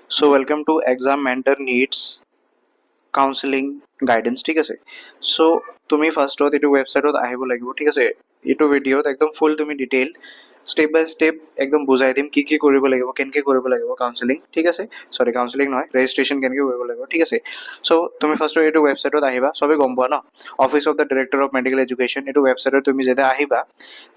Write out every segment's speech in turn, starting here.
So welcome to exam mentor needs counselling guidance ঠিক আছে so তুমি ফাৰ্ষ্টত এইটো ৱেবছাইটত আহিব লাগিব ঠিক আছে এইটো ভিডিঅ'ত একদম ফুল তুমি ডিটেইল ষ্টেপ বাই ষ্টেপ একদম বুজাই দিম কি কি কৰিব লাগিব কেনেকৈ কৰিব লাগিব কাউন্সেলিং ঠিক আছে চৰি কাউন্সেলিং নহয় ৰেজিষ্ট্ৰেশ্যন কেনেকৈ কৰিব লাগিব ঠিক আছে চ' তুমি ফাৰ্ষ্টত এইটো ৱেবছাইটত আহিবা চবেই গম পোৱা ন office of the director of medical education এইটো ৱেবছাইটত তুমি যেতিয়া আহিবা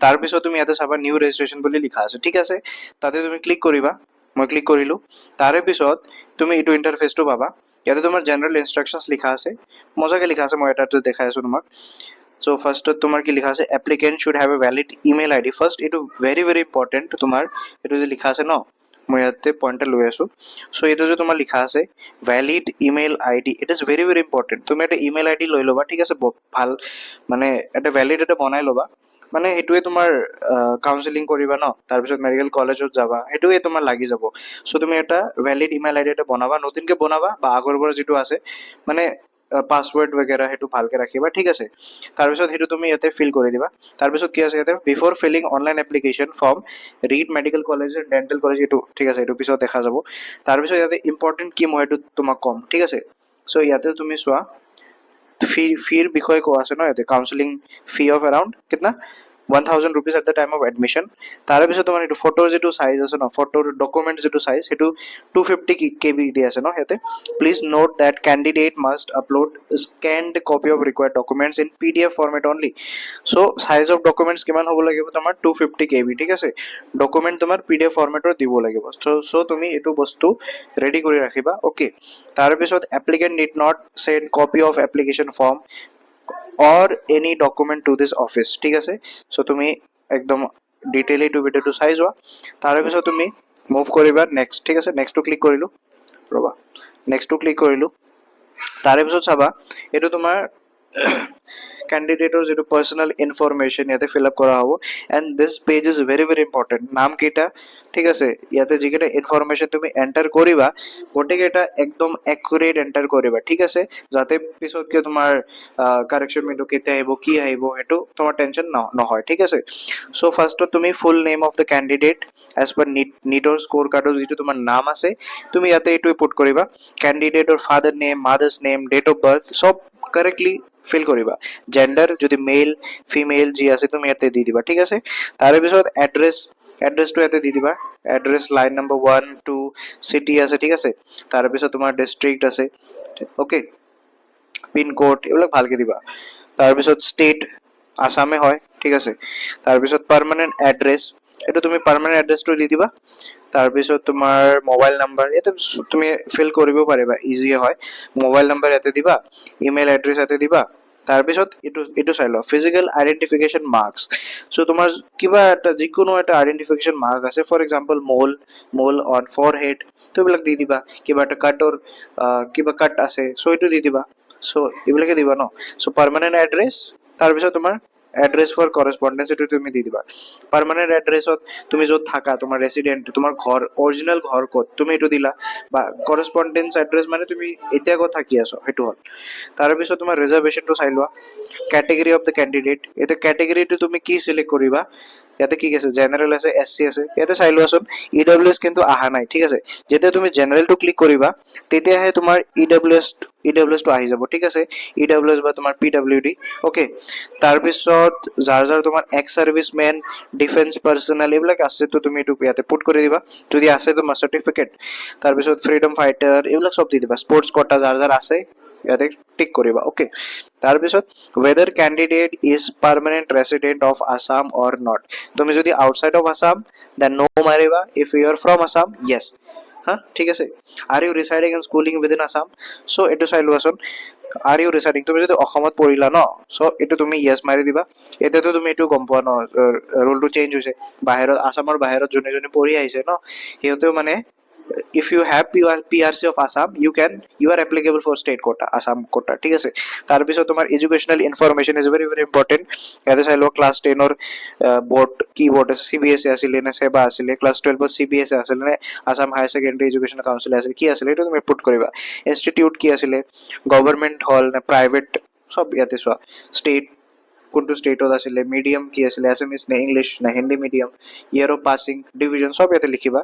তাৰপিছত তুমি ইয়াতে চাবা নিউ ৰেজিষ্ট্ৰেশ্যন বুলি লিখা আছে ঠিক আছে তাতে তুমি ক্লিক কৰিবা মই ক্লিক কৰিলোঁ তাৰে পিছত তুমি এইটো ইণ্টাৰফেচটো পাবা ইয়াতে তোমাৰ জেনাৰেল ইনষ্ট্ৰাকশ্যনছ লিখা আছে মজাকৈ লিখা আছে মই এটা দেখাই আছোঁ তোমাক চ' ফাৰ্ষ্টত তোমাৰ কি লিখা আছে applicant should have a valid email I D first এইটো ভেৰি ভেৰি ইম্পৰ্টেণ্ট তোমাৰ এইটো যে লিখা আছে ন মই ইয়াতে পইণ্ট লৈ আছোঁ চ' এইটো যে তোমাৰ লিখা আছে valid email I D it is very very important তুমি এটা ইমেইল আই ডি লৈ ল'বা ঠিক আছে ভাল মানে এটা ভেলিড এটা বনাই ল'বা মানে সেইটোৱে তোমাৰ কাউন্সেলিং কৰিবা ন তাৰপিছত মেডিকেল কলেজত যাবা সেইটোৱে তোমাৰ লাগি যাব চ' তুমি এটা ভেলিড ইমেইল আই ডি এটা বনাবা নতুনকৈ বনাবা বা আগৰ পৰা যিটো আছে মানে পাছৱৰ্ড বেগেৰা সেইটো ভালকৈ ৰাখিবা ঠিক আছে তাৰপিছত সেইটো তুমি ইয়াতে ফিল কৰি দিবা তাৰপিছত কি আছে ইয়াতে before filling online application form read medical college dental college এইটো ঠিক আছে এইটো পিছত দেখা যাব তাৰপিছত ইয়াতে ইম্পৰ্টেণ্ট কি মই এইটো তোমাক ক'ম ঠিক আছে চ' ইয়াতে তুমি চোৱা ফিৰ বিষয়ে কোৱা আছে ন ইয়াতে কাউন্সেলিং ফি অফ এৰাউণ্ড কিতনা 1000 rupees at the time of admission তাৰে পিছত তোমাৰ এইটো ফটোৰ যিটো চাইজ আছে ন ফটোৰ ডকুমেণ্ট যিটো চাইজ সেইটো 250 KB দি আছে ন ইয়াতে please note that candidate must upload scanned copy of required documents in PDF format only চ' চাইজ অফ ডকুমেণ্টছ কিমান হ'ব লাগিব তোমাৰ 250 KB ঠিক আছে ডকুমেণ্ট তোমাৰ PDF ফৰ্মেটৰ দিব লাগিব চ' তুমি এইটো বস্তু ৰেডি কৰি ৰাখিবা অ'কে তাৰপিছত applicant need not send copy of application form or any document to this office ঠিক আছে চ' তুমি একদম ডিটেইলি এইটো ভিডিঅ'টো চাই যোৱা তাৰপিছত তুমি মুভ কৰিবা নেক্সট ঠিক আছে নেক্সটটো ক্লিক কৰিলোঁ ৰ'বা নেক্সটটো ক্লিক কৰিলোঁ তাৰে পিছত চাবা এইটো তোমাৰ কেণ্ডিডেটৰ যিটো পাৰ্চনেল ইনফৰমেশ্যন ইয়াতে ফিল আপ কৰা হ'ব and this page is very very important নামকেইটা ঠিক আছে ইয়াতে যিকেইটা ইনফৰমেশ্যন তুমি এণ্টাৰ কৰিবা গোটেইকেইটা একদম একুৰেট এণ্টাৰ কৰিবা ঠিক আছে যাতে পিছতকৈ তোমাৰ কাৰেকশ্যন উইণ্ড' কেতিয়া আহিব কি আহিব সেইটো তোমাৰ টেনশ্যন নহয় ঠিক আছে চ' ফাৰ্ষ্টত তুমি full name of the candidate as per নিটৰ স্ক'ৰ কাৰ্ডৰ যিটো তোমাৰ নাম আছে তুমি ইয়াতে এইটোৱে পুট কৰিবা কেণ্ডিডেটৰ father name mother's name date of birth চব কাৰেক্টলি ফিল কৰিবা জেণ্ডাৰ যদি মেল ফিমেল যি আছে তুমি ইয়াতে দি দিবা ঠিক আছে তাৰে পিছত এড্ৰেছটো ইয়াতে দি দিবা এড্ৰেছ লাইন নম্বৰ 1 2 চিটি আছে ঠিক আছে তাৰপিছত তোমাৰ ডিষ্ট্ৰিক্ট আছে অ'কে পিনক'ড এইবিলাক ভালকৈ দিবা তাৰপিছত ষ্টেট আছামে হয় ঠিক আছে তাৰপিছত পাৰ্মানেণ্ট এড্ৰেছ এইটো তুমি পাৰ্মানেণ্ট এড্ৰেছটো দি দিবা তাৰপিছত তোমাৰ মোবাইল নাম্বাৰ ইয়াতে তুমি ফিল কৰিব পাৰিবা ইজিয়ে হয় মোবাইল নাম্বাৰ ইয়াতে দিবা ইমেইল এড্ৰেছ ইয়াতে দিবা তাৰপিছত এইটো চাই লোৱা ফিজিকেল আইডেণ্টিফিকেশ্যন মাৰ্কছ চ' তোমাৰ কিবা এটা যিকোনো এটা আইডেণ্টিফিকেশ্যন মাৰ্ক আছে for example mole on forehead তো এইবিলাক দি দিবা কিবা এটা কাটৰ কিবা কাট আছে চ' এইটো দি দিবা চ' এইবিলাকে দিবা ন চ' পাৰ্মানেণ্ট এড্ৰেছ তাৰপিছত তোমাৰ এড্ৰেছ ফৰ কৰেছপণ্ডেঞ্চ এইটো তুমি দি দিবা পাৰ্মানেণ্ট এড্ৰেছত তুমি য'ত থাকা তোমাৰ ৰেচিডেণ্ট তোমাৰ ঘৰ অৰিজিনেল ঘৰ ক'ত তুমি এইটো দিলা বা কৰেছপণ্ডেঞ্চ এড্ৰেছ মানে তুমি এতিয়া ক'ত থাকি আছো সেইটো হ'ল তাৰপিছত তোমাৰ ৰিজাৰ্ভেশ্যনটো চাই লোৱা কেটেগৰী অফ দ্য কেণ্ডিডেট এতিয়া কেটেগৰীটো তুমি কি চিলেক্ট কৰিবা ইয়াতে কি আছে জেনেৰেল আছে SC আছে ইয়াতে চাই লোৱাচোন EWS কিন্তু অহা নাই ঠিক আছে যেতিয়া তুমি জেনেৰেলটো ক্লিক কৰিবা তেতিয়াহে তোমাৰ EWSটো আহি যাব ঠিক আছে EWS বা তোমাৰ PWD অ'কে তাৰপিছত যাৰ তোমাৰ এক্স চাৰ্ভিচমেন ডিফেন্স পাৰ্চনেল এইবিলাক আছে তো তুমি এইটো ইয়াতে পুট কৰি দিবা যদি আছে তোমাৰ চাৰ্টিফিকেট তাৰপিছত ফ্ৰীডম ফাইটাৰ এইবিলাক চব দি দিবা স্পৰ্টছ কোটা যাৰ আছে ইয়াতে টিক কৰিবা অ'কে তাৰপিছত whether candidate is permanent resident of Assam or not তুমি যদি outside of Assam then no মাৰিবা if you are from Assam yes হা ঠিক আছে are you residing and schooling within Assam so এইটো চাই লোৱাচোন are you residing তুমি যদি অসমত পঢ়িলা ন চ' এইটো তুমি yes মাৰি দিবা এতিয়াতো তুমি এইটো গম পোৱা ন ৰুলটো চেঞ্জ হৈছে বাহিৰত আছামৰ বাহিৰত যোনে যোনে পঢ়ি আহিছে ন সিহঁতেও মানে if you have PRC of Assam you are applicable for state quota Assam quota ঠিক আছে তাৰপিছত তোমাৰ educational information is very very important ইয়াতে চাই লোৱা ক্লাছ 10ৰ বোৰ্ড কি বোৰ্ড আছে CBSE আছিলে নে সেবা আছিলে ক্লাছ 12ৰ CBSE আছিলে নে Assam higher secondary education council আছিলে কি আছিলে এইটো তুমি পুট কৰিবা ইনষ্টিটিউট কি আছিলে গভৰ্ণমেণ্ট হল নে প্ৰাইভেট চব ইয়াতে চোৱা ষ্টেট কোনটো ষ্টেটত আছিলে, মিডিয়াম কি আছিলে, এছামিছ নে ইংলিছ নে Hindi medium, year of passing, division চব ইয়াতে লিখিবা,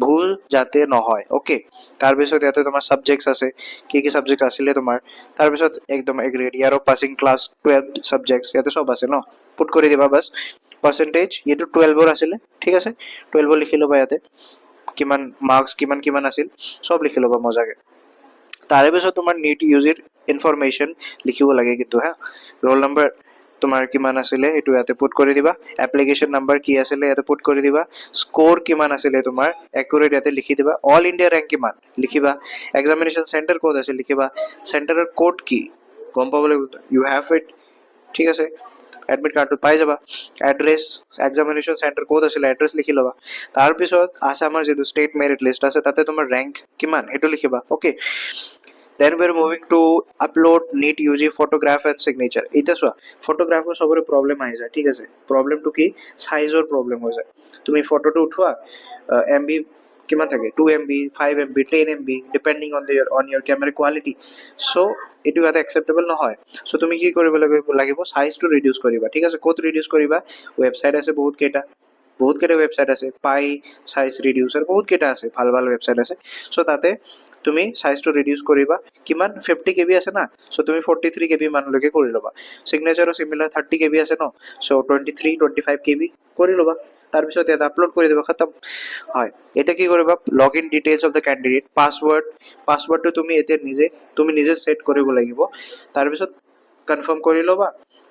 ভুল যাতে নহয়। অ'কে, তাৰপিছত ইয়াতে তোমাৰ ছাবজেক্টছ আছে, কি ছাবজেক্ট আছিলে তোমাৰ, তাৰপিছত একদম agreed, year of passing class 12 subjects ইয়াতে চব আছে ন, পুট কৰি দিবা বাছ। পাৰ্চেণ্টেজ এইটো 12ৰ আছিলে, ঠিক আছে, 12 লিখি ল'বা ইয়াতে, কিমান মাৰ্কছ কিমান কিমান আছিল চব লিখি ল'বা মজাকে। তাৰে পিছত তোমাৰ নিট ইউজিৰ ইনফৰমেশ্যন লিখিব লাগে কিন্তু হা, ৰোল নম্বৰ তোমাৰ কিমান আছিলে সেইটো ইয়াতে পুট কৰি দিবা, এপ্লিকেশ্যন নাম্বাৰ কি আছিলে ইয়াতে পুট কৰি দিবা, স্ক'ৰ কিমান আছিলে তোমাৰ একুৰেট ইয়াতে লিখি দিবা, অল ইণ্ডিয়া ৰেংক কিমান লিখিবা, এক্সামিনেশ্যন চেণ্টাৰ ক'ত আছে লিখিবা, চেণ্টাৰৰ কোড কি গম পাব লাগিব, ইউ হেভ ইট, ঠিক আছে, এডমিট কাৰ্ডটো পাই যাবা, এড্ৰেছ এক্সামিনেশ্যন চেণ্টাৰ ক'ত আছিলে এড্ৰেছ লিখি ল'বা, তাৰপিছত আছামৰ যিটো ষ্টেট মেৰিট লিষ্ট আছে তাতে তোমাৰ ৰেংক কিমান সেইটো লিখিবা। Okay, then we are moving to upload NEET UG photograph and signature. এতিয়া চোৱা ফটোগ্ৰাফৰ চবৰে প্ৰব্লেম আহি যায়, ঠিক আছে, প্ৰব্লেমটো কি চাইজৰ প্ৰব্লেম হৈ যায়, তুমি ফটোটো উঠোৱা MB কিমান থাকে 2 MB 5 MB 10 MB depending on your camera quality, so এইটো ইয়াতে একচেপ্টেবল নহয়। চ' তুমি কি কৰিব লাগিব চাইজটো ৰিডিউচ কৰিবা, ঠিক আছে, ক'ত ৰিডিউচ কৰিবা, ৱেবছাইট আছে বহুত কেইটা ৱেবছাইট আছে, পাই চাইজ ৰিডিউচাৰ বহুত কেইটা আছে, ভাল ভাল ৱেবছাইট আছে, চ' তাতে তুমি চাইজটো ৰিডিউচ কৰিবা, কিমান 50 KB আছে না, চ' তুমি 43 KB মানলৈকে কৰি ল'বা, চিগনেচাৰো চিমিলাৰ 30 KB আছে ন, চ' 23-25 KB কৰি ল'বা, তাৰপিছত ইয়াত আপলোড কৰি দিবা, খতম। হয়, এতিয়া কি কৰিবা, log in details of the candidate, পাছৱৰ্ডটো তুমি নিজে ছেট কৰিব লাগিব, তাৰপিছত কনফাৰ্ম কৰি ল'বা,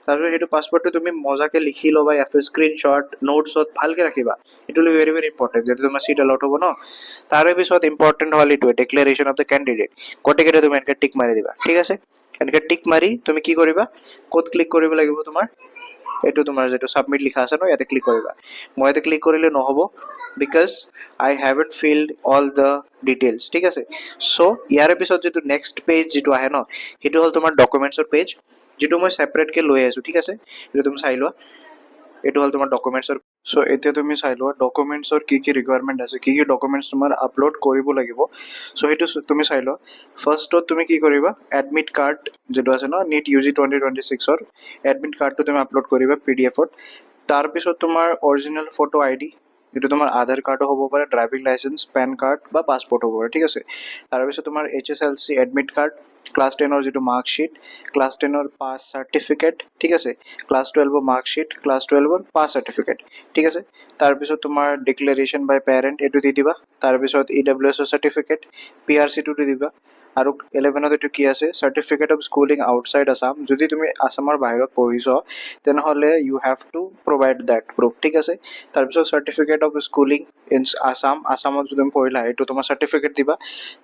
তাৰপিছত সেইটো পাছৱৰ্ডটো তুমি মজাকে লিখি ল'বা, ইয়াৰ স্ক্ৰীনশ্বট নোটছত ভালকে ৰাখিবা, এইটো ভেৰি ভেৰি ইম্পৰ্টেণ্ট, যেতিয়া তোমাৰ চিট এলট হ'ব ন। তাৰে পিছত ইম্পৰ্টেণ্ট হ'ল এইটোৱে ডিক্লেৰেশ্যন অফ দ্য কেণ্ডিডেট, গোটেইকেইটা তুমি এনেকৈ টিক মাৰি দিবা, ঠিক আছে, এনেকৈ টিক মাৰি তুমি কি কৰিবা, ক'ত ক্লিক কৰিব লাগিব তোমাৰ, এইটো তোমাৰ যিটো ছাবমিট লিখা আছে ন ইয়াতে ক্লিক কৰিবা, মই ইয়াতে ক্লিক কৰিলে নহ'ব, because I haven't filled all the details, ঠিক আছে। চ' ইয়াৰে পিছত যিটো নেক্সট পেজ যিটো আহে ন সেইটো হ'ল তোমাৰ ডকুমেণ্টছৰ পেজ, যিটো মই ছেপাৰেটকৈ লৈ আছোঁ, ঠিক আছে, এইটো তুমি চাই লোৱা, এইটো হ'ল তোমাৰ ডকুমেণ্টছৰ। চ' এতিয়া তুমি চাই লোৱা ডকুমেণ্টছৰ কি কি ৰিকুৱাৰমেণ্ট আছে, কি কি ডকুমেণ্টছ তোমাৰ আপলোড কৰিব লাগিব, চ' সেইটো তুমি চাই লোৱা। ফাৰ্ষ্টত তুমি কি কৰিবা, এডমিট কাৰ্ড যিটো আছে ন NEET UG 2026ৰ এডমিট কাৰ্ডটো তুমি আপলোড কৰিবা PDF-ত, তাৰপিছত তোমাৰ অৰিজিনেল ফটো ID, এইটো তোমাৰ আধাৰ কাৰ্ডো হ'ব পাৰে, ড্ৰাইভিং লাইচেঞ্চ, পেন কাৰ্ড বা পাছপৰ্ট হ'ব পাৰে, ঠিক আছে, তাৰপিছত তোমাৰ HSLC এডমিট কাৰ্ড, ক্লাছ 10ৰ যিটো মাৰ্কশ্বিট, ক্লাছ 10ৰ পাছ চাৰ্টিফিকেট, ঠিক আছে, ক্লাছ 12ৰ মাৰ্কশ্বিট, ক্লাছ 12ৰ পাছ চাৰ্টিফিকেট, ঠিক আছে, তাৰপিছত তোমাৰ ডিক্লেৰেশ্যন বাই পেৰেণ্ট এইটো দি দিবা, তাৰপিছত EWS চাৰ্টিফিকেট, PRC-টো দি দিবা, আৰু 11ত এইটো কি আছে, certificate of schooling outside Assam, যদি তুমি আছামৰ বাহিৰত পঢ়িছ তেনেহ'লে you have to provide that proof, ঠিক আছে, তাৰপিছত চাৰ্টিফিকেট অফ স্কুলিং ইন আছামত যদি তুমি পঢ়িলা এইটো তোমাৰ চাৰ্টিফিকেট দিবা,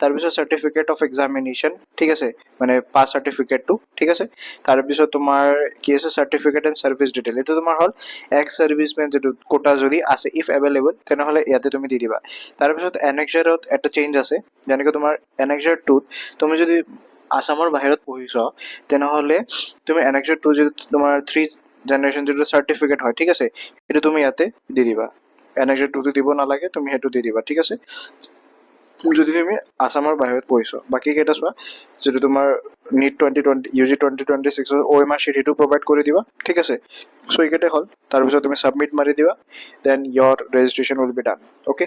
তাৰপিছত চাৰ্টিফিকেট অফ এক্সামিনেশ্যন, ঠিক আছে, মানে পাছ চাৰ্টিফিকেটটো, ঠিক আছে, তাৰপিছত তোমাৰ কি আছে চাৰ্টিফিকেট এণ্ড ছাৰ্ভিচ ডিটেইল, এইটো তোমাৰ হ'ল এক্স ছাৰ্ভিচমেন যিটো কোটা যদি আছে ইফ এভেইলেবল তেনেহ'লে ইয়াতে তুমি দি দিবা। তাৰপিছত এনেক্সাৰত এটা চেঞ্জ আছে, যেনেকৈ তোমাৰ এনেক্সাৰ 2ত তুমি যদি আছামৰ বাহিৰত পঢ়িছ তেনেহ'লে তুমি এনেক্সাৰ 2 যদি তোমাৰ 3 জেনেৰেশ্যন যিটো চাৰ্টিফিকেট হয়, ঠিক আছে, সেইটো তুমি ইয়াতে দি দিবা, এনেক্সাৰ 2টো দিব নালাগে, তুমি সেইটো দি দিবা, ঠিক আছে, যদি তুমি আছামৰ বাহিৰত পঢ়িছ। বাকী কেইটা চোৱা, যিটো তোমাৰ NEET 2020 UG 2026ৰ OMR sheet সেইটো প্ৰভাইড কৰি দিবা, ঠিক আছে, চ' এইকেইটাই হ'ল, তাৰপিছত তুমি ছাবমিট মাৰি দিবা, then your registration will be done. Okay.